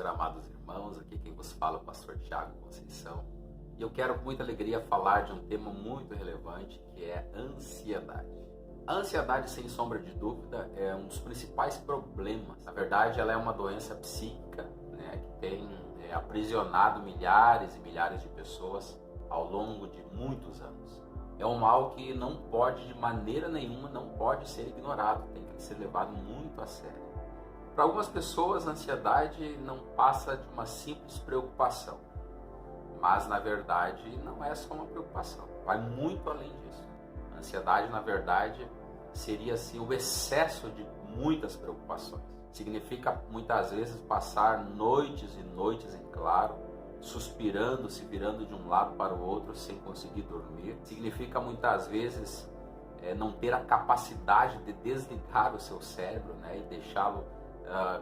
Senhor, amados irmãos, aqui quem vos fala é o pastor Tiago Conceição. E eu quero com muita alegria falar de um tema muito relevante, que é ansiedade. A ansiedade, sem sombra de dúvida, é um dos principais problemas. Na verdade, ela é uma doença psíquica, que tem aprisionado milhares e milhares de pessoas ao longo de muitos anos. É um mal que não pode, de maneira nenhuma, não pode ser ignorado, tem que ser levado muito a sério. Para algumas pessoas, a ansiedade não passa de uma simples preocupação, mas na verdade não é só uma preocupação, vai muito além disso. A ansiedade, na verdade, seria assim o excesso de muitas preocupações. Significa muitas vezes passar noites e noites em claro, suspirando, se virando de um lado para o outro sem conseguir dormir. Significa muitas vezes não ter a capacidade de desligar o seu cérebro, e deixá-lo,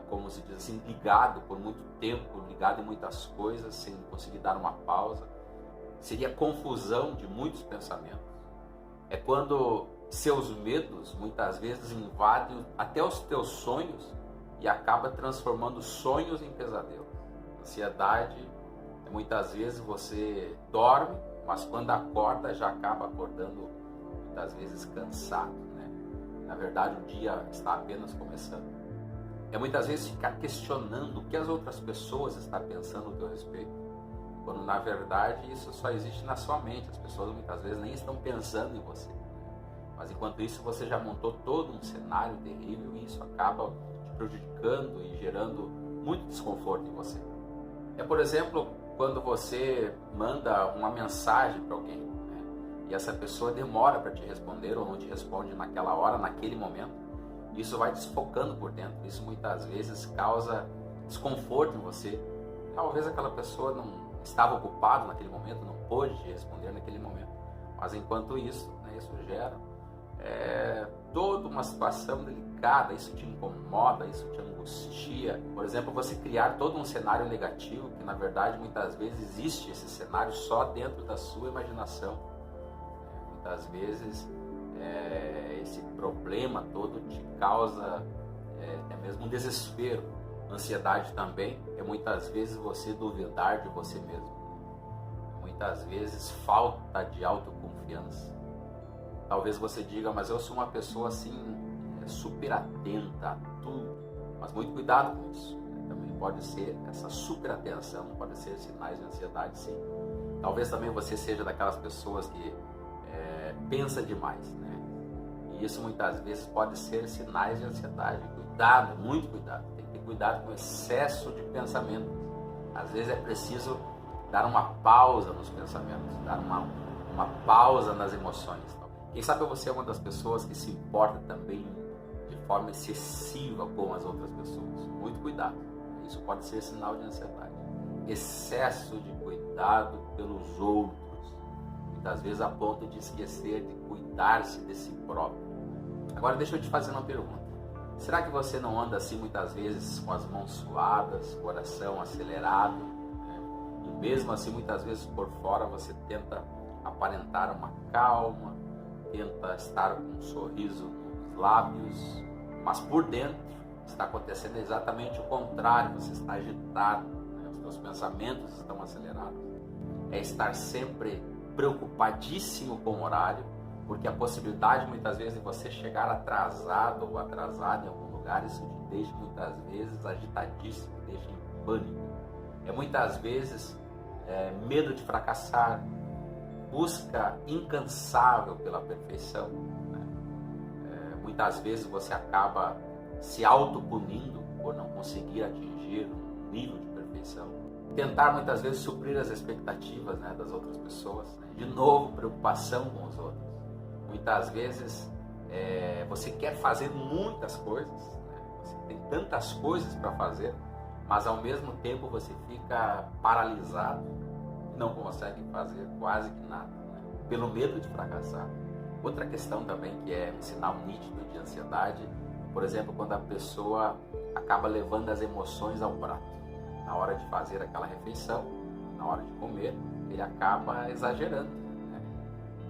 como se diz assim, ligado por muito tempo, ligado em muitas coisas, sem conseguir dar uma pausa. Seria confusão de muitos pensamentos. É quando seus medos muitas vezes invadem até os teus sonhos e acaba transformando sonhos em pesadelos. Ansiedade, muitas vezes você dorme, mas quando acorda já acaba acordando muitas vezes cansado, Na verdade o dia está apenas começando. É muitas vezes ficar questionando o que as outras pessoas estão pensando a teu respeito, quando na verdade isso só existe na sua mente. As pessoas muitas vezes nem estão pensando em você, mas enquanto isso você já montou todo um cenário terrível e isso acaba te prejudicando e gerando muito desconforto em você. É, por exemplo, quando você manda uma mensagem para alguém, e essa pessoa demora para te responder ou não te responde naquela hora, naquele momento. Isso vai desfocando por dentro, isso muitas vezes causa desconforto em você. Talvez aquela pessoa não estava ocupada naquele momento, não pôde te responder naquele momento, mas enquanto isso, isso gera toda uma situação delicada, isso te incomoda, isso te angustia. Por exemplo, você criar todo um cenário negativo, que na verdade muitas vezes existe esse cenário só dentro da sua imaginação. Muitas vezes esse problema todo te causa mesmo um desespero. Ansiedade também é muitas vezes você duvidar de você mesmo. Muitas vezes falta de autoconfiança. Talvez você diga, mas eu sou uma pessoa assim, super atenta a tudo. Mas muito cuidado com isso. Também pode ser essa super atenção, pode ser sinais de ansiedade, sim. Talvez também você seja daquelas pessoas que pensa demais, E isso muitas vezes pode ser sinais de ansiedade. Cuidado, muito cuidado. Tem que ter cuidado com o excesso de pensamento. Às vezes é preciso dar uma pausa nos pensamentos, dar uma pausa nas emoções. Quem sabe você é uma das pessoas que se importa também de forma excessiva com as outras pessoas. Muito cuidado. Isso pode ser sinal de ansiedade. Excesso de cuidado pelos outros. Muitas vezes a ponto de esquecer de cuidar-se de si próprio. Agora deixa eu te fazer uma pergunta. Será que você não anda assim muitas vezes com as mãos suadas, coração acelerado? E mesmo assim muitas vezes por fora você tenta aparentar uma calma, tenta estar com um sorriso nos lábios, mas por dentro está acontecendo exatamente o contrário. Você está agitado, Os seus pensamentos estão acelerados. É estar sempre preocupadíssimo com o horário, porque a possibilidade muitas vezes de você chegar atrasado ou atrasado em algum lugar, isso te deixa muitas vezes agitadíssimo, deixa em pânico. É muitas vezes medo de fracassar, busca incansável pela perfeição. Muitas vezes você acaba se autopunindo por não conseguir atingir um nível de perfeição. Tentar muitas vezes suprir as expectativas das outras pessoas. De novo, preocupação com os outros. Muitas vezes você quer fazer muitas coisas, Você tem tantas coisas para fazer, mas ao mesmo tempo você fica paralisado, não consegue fazer quase que nada, pelo medo de fracassar. Outra questão também que é um sinal nítido de ansiedade, por exemplo, quando a pessoa acaba levando as emoções ao prato. Na hora de fazer aquela refeição, na hora de comer, ele acaba exagerando,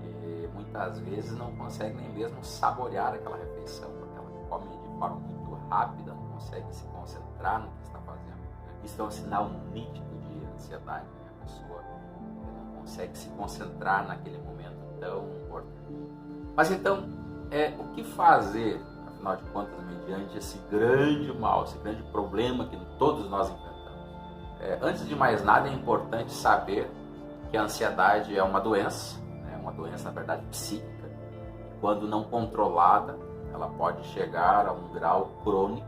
E muitas vezes não consegue nem mesmo saborear aquela refeição, porque ela come de forma muito rápida, não consegue se concentrar no que está fazendo, Isso é um sinal nítido de ansiedade, né? A pessoa não consegue se concentrar naquele momento tão importante. Mas então, o que fazer, afinal de contas, mediante esse grande mal, esse grande problema que todos nós enfrentamos? Antes de mais nada, é importante saber que a ansiedade é uma doença, né? Uma doença, na verdade, psíquica. Quando não controlada, ela pode chegar a um grau crônico.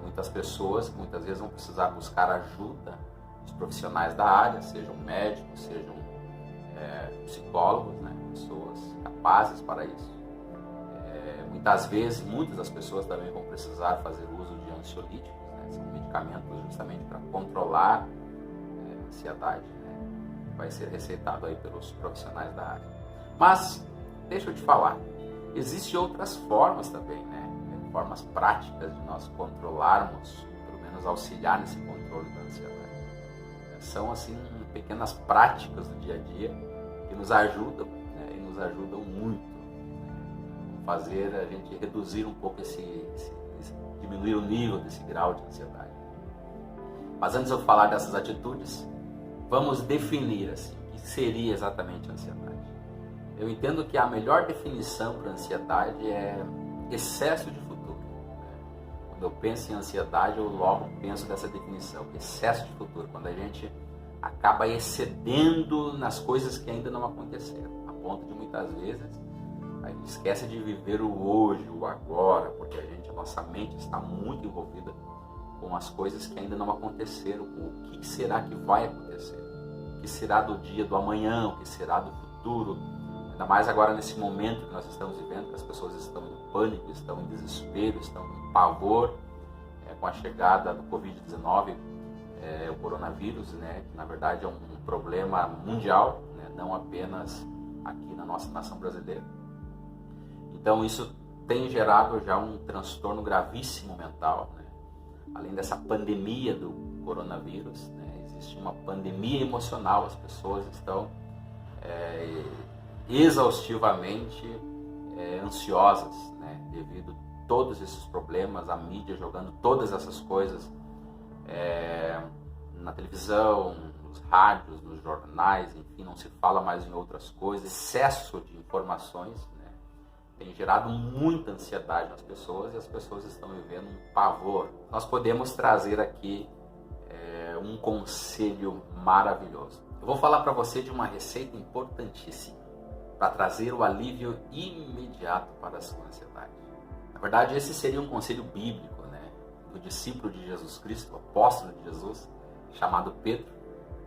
Muitas pessoas, muitas vezes, vão precisar buscar ajuda dos profissionais da área, sejam médicos, sejam psicólogos, né? Pessoas capazes para isso. Muitas vezes, muitas das pessoas também vão precisar fazer uso de ansiolíticos, né? São medicamentos justamente para controlar a ansiedade, né? Vai ser receitado aí pelos profissionais da área. Mas, deixa eu te falar, existem outras formas também, né? Formas práticas de nós controlarmos, pelo menos auxiliar nesse controle da ansiedade. São, assim, pequenas práticas do dia a dia que nos ajudam, né? E nos ajudam muito, né? Fazer a gente reduzir um pouco diminuir o nível desse grau de ansiedade. Mas antes de eu falar dessas atitudes, vamos definir, assim, o que seria exatamente a ansiedade. Eu entendo que a melhor definição para a ansiedade é excesso de futuro. Quando eu penso em ansiedade, eu logo penso nessa definição, excesso de futuro, quando a gente acaba excedendo nas coisas que ainda não aconteceram, a ponto de muitas vezes a gente esquece de viver o hoje, o agora, porque a nossa mente está muito envolvida com as coisas que ainda não aconteceram, o que será que vai acontecer, o que será do dia do amanhã, o que será do futuro. Ainda mais agora nesse momento que nós estamos vivendo, que as pessoas estão em pânico, estão em desespero, estão em pavor com a chegada do Covid-19, o coronavírus, né, que na verdade é um problema mundial, né, não apenas aqui na nossa nação brasileira. Então isso tem gerado já um transtorno gravíssimo mental, né? Além dessa pandemia do coronavírus, né, existe uma pandemia emocional, as pessoas estão exaustivamente ansiosas, né, devido a todos esses problemas, a mídia jogando todas essas coisas na televisão, nos rádios, nos jornais, enfim, não se fala mais em outras coisas. Excesso de informações, né, tem gerado muita ansiedade nas pessoas e as pessoas estão vivendo um pavor. Nós podemos trazer aqui um conselho maravilhoso. Eu vou falar para você de uma receita importantíssima para trazer o alívio imediato para a sua ansiedade. Na verdade, esse seria um conselho bíblico, né, do discípulo de Jesus Cristo, o apóstolo de Jesus, chamado Pedro.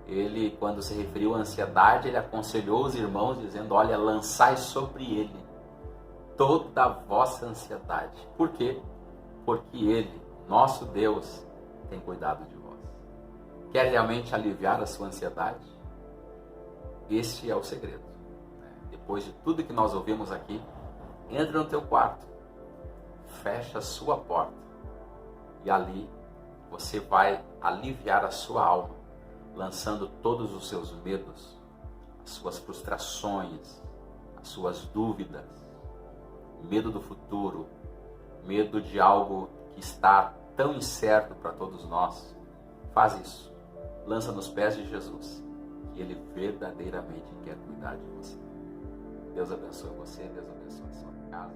Ele, quando se referiu à ansiedade, ele aconselhou os irmãos dizendo: olha, lançai sobre ele toda a vossa ansiedade. Por quê? Porque ele, nosso Deus, tem cuidado de vós. Quer realmente aliviar a sua ansiedade? Este é o segredo. Depois de tudo que nós ouvimos aqui, entra no teu quarto, fecha a sua porta e ali você vai aliviar a sua alma, lançando todos os seus medos, as suas frustrações, as suas dúvidas, medo do futuro, medo de algo que está tão incerto para todos nós. Faz isso, lança nos pés de Jesus, que Ele verdadeiramente quer cuidar de você. Deus abençoe você, Deus abençoe a sua casa.